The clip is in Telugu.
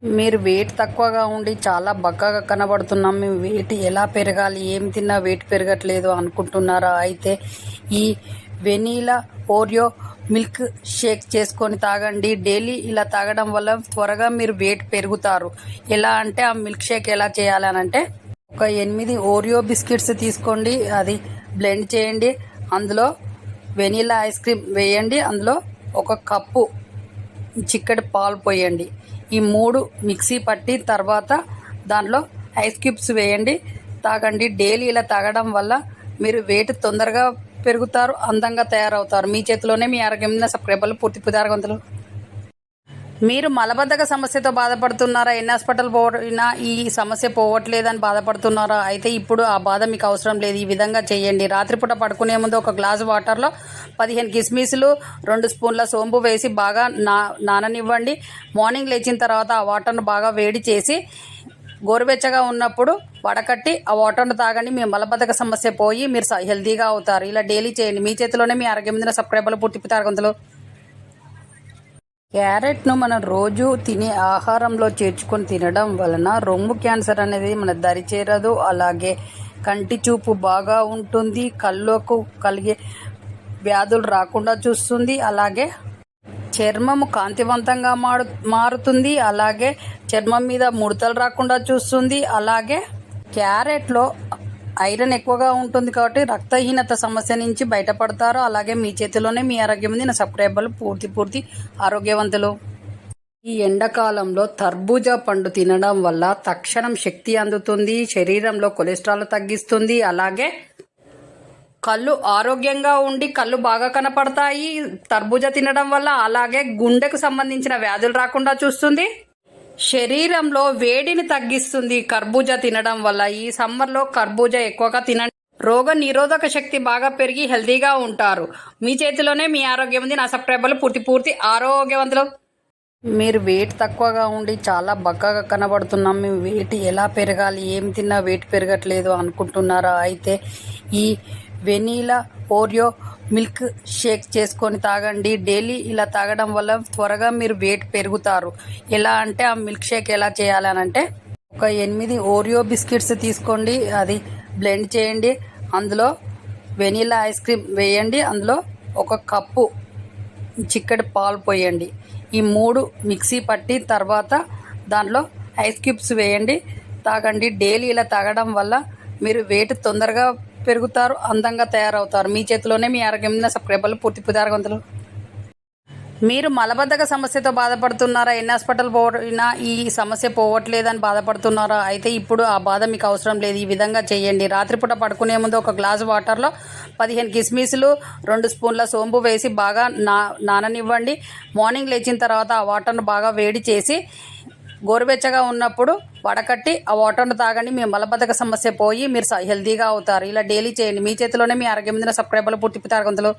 మీరు వెయిట్ తక్కువగా ఉండి చాలా బక్కగా కనబడుతున్నాం. మేము వెయిట్ ఎలా పెరగాలి, ఏం తిన్నా వెయిట్ పెరగట్లేదు అనుకుంటున్నారా? అయితే ఈ వెనీలా ఓరియో మిల్క్ షేక్ చేసుకొని తాగండి. డైలీ ఇలా తాగడం వల్ల త్వరగా మీరు వెయిట్ పెరుగుతారు. ఎలా అంటే ఆ మిల్క్ షేక్ ఎలా చేయాలనంటే, ఒక 8 ఓరియో బిస్కెట్స్ తీసుకోండి, అది బ్లెండ్ చేయండి. అందులో వెనీలా ఐస్ క్రీమ్ వేయండి. అందులో ఒక కప్పు చిక్కటి పాలు పోయండి. ఈ 3 మిక్సీ పట్టి తర్వాత దాంట్లో ఐస్ క్యూబ్స్ వేయండి, తాగండి. డైలీ ఇలా తాగడం వల్ల మీరు వెయిట్ తొందరగా పెరుగుతారు, అందంగా తయారవుతారు. మీ చేతిలోనే మీ ఆరోగ్యం. సబ్స్క్రైబర్లు పూర్తి ఆరోగ్యవంతులు. మీరు మలబద్ధక సమస్యతో బాధపడుతున్నారా? ఎన్ని హాస్పిటల్ పోయినా ఈ సమస్య పోవట్లేదని బాధపడుతున్నారా? అయితే ఇప్పుడు ఆ బాధ మీకు అవసరం లేదు. ఈ విధంగా చేయండి. రాత్రిపూట పడుకునే ముందు ఒక గ్లాసు వాటర్లో 15 కిస్మిస్లు, 2 స్పూన్ల సోంపు వేసి బాగా నాననివ్వండి. మార్నింగ్ లేచిన తర్వాత ఆ వాటర్ను బాగా వేడి చేసి గోరువెచ్చగా ఉన్నప్పుడు వడకట్టి ఆ వాటర్ను తాగండి. మీ మలబద్ధక సమస్య పోయి మీరు హెల్తీగా అవుతారు. ఇలా డైలీ చేయండి. మీ చేతిలోనే మీ ఆరోగ్యం. సబ్స్క్రైబర్లు పూర్తి ఆరోగ్యవంతులు. క్యారెట్ను మనం రోజు తినే ఆహారంలో చేర్చుకొని తినడం వలన రొమ్ము క్యాన్సర్ అనేది మన దరి చేరదు. అలాగే కంటి చూపు బాగా ఉంటుంది, కళ్ళకు కలిగే వ్యాధులు రాకుండా చూస్తుంది. అలాగే చర్మము కాంతివంతంగా మారుతుంది. అలాగే చర్మం మీద ముడతలు రాకుండా చూస్తుంది. అలాగే క్యారెట్లో ఐరన్ ఎక్కువగా ఉంటుంది కాబట్టి రక్తహీనత సమస్య నుంచి బయటపడతారు. అలాగే మీ చేతిలోనే మీ ఆరోగ్యం ఉంది. నా సబ్స్క్రైబర్లు పూర్తి ఆరోగ్యవంతులు. ఈ ఎండాకాలంలో తర్బూజా పండు తినడం వల్ల తక్షణం శక్తి అందుతుంది, శరీరంలో కొలెస్ట్రాల్ తగ్గిస్తుంది. అలాగే కళ్ళు ఆరోగ్యంగా ఉండి కళ్ళు బాగా కనపడతాయి తర్బూజా తినడం వల్ల. అలాగే గుండెకు సంబంధించిన వ్యాధులు రాకుండా చూస్తుంది. శరీరంలో వేడిని తగ్గిస్తుంది కర్బూజా తినడం వల్ల. ఈ సమ్మర్లో కర్బూజా ఎక్కువగా తినండి. రోగ నిరోధక శక్తి బాగా పెరిగి హెల్తీగా ఉంటారు. మీ చేతిలోనే మీ ఆరోగ్యం ఉంది. నా సబ్స్క్రైబర్లు పూర్తి ఆరోగ్యవంతులు. మీరు వెయిట్ తక్కువగా ఉండి చాలా బక్కగా కనబడుతున్నాం. మేము వెయిట్ ఎలా పెరగాలి, ఏం తిన్నా వెయిట్ పెరగట్లేదు అనుకుంటున్నారా? అయితే ఈ వెనీలా ఓరియో మిల్క్ షేక్ చేసుకొని తాగండి. డైలీ ఇలా తాగడం వల్ల త్వరగా మీరు వెయిట్ పెరుగుతారు. ఎలా అంటే ఆ మిల్క్ షేక్ ఎలా చేయాలనంటే, ఒక 8 ఓరియో బిస్కెట్స్ తీసుకోండి, అది బ్లెండ్ చేయండి. అందులో వెనీలా ఐస్ క్రీమ్ వేయండి. అందులో ఒక కప్పు చిక్కటి పాలు పోయండి. ఈ 3 మిక్సీ పట్టి తర్వాత దాంట్లో ఐస్ క్యూబ్స్ వేయండి, తాగండి. డైలీ ఇలా తాగడం వల్ల మీరు వెయిట్ తొందరగా పెరుగుతారు, అందంగా తయారవుతారు. మీ చేతిలోనే మీ ఆరోగ్యం. సబ్స్క్రైబర్లు పూర్తి ఆరోగ్యవంతులు. మీరు మలబద్ధక సమస్యతో బాధపడుతున్నారా? ఎన్ని హాస్పిటల్ పోయినా ఈ సమస్య పోవట్లేదని బాధపడుతున్నారా? అయితే ఇప్పుడు ఆ బాధ మీకు అవసరం లేదు. ఈ విధంగా చేయండి. రాత్రిపూట పడుకునే ముందు ఒక గ్లాసు వాటర్లో 15 కిస్మిస్లు, 2 స్పూన్ల సోంపు వేసి బాగా నాననివ్వండి. మార్నింగ్ లేచిన తర్వాత ఆ వాటర్ను బాగా వేడి చేసి గోరువెచ్చగా ఉన్నప్పుడు వడకట్టి ఆ వాటర్ను తాగండి. మీ మలబద్ధక సమస్య పోయి మీరు హెల్తీగా అవుతారు. ఇలా డైలీ చేయండి. మీ చేతిలోనే మీ ఆరోగ్యం. సబ్స్క్రైబర్లు పూర్తి ఆరోగ్యవంతులు.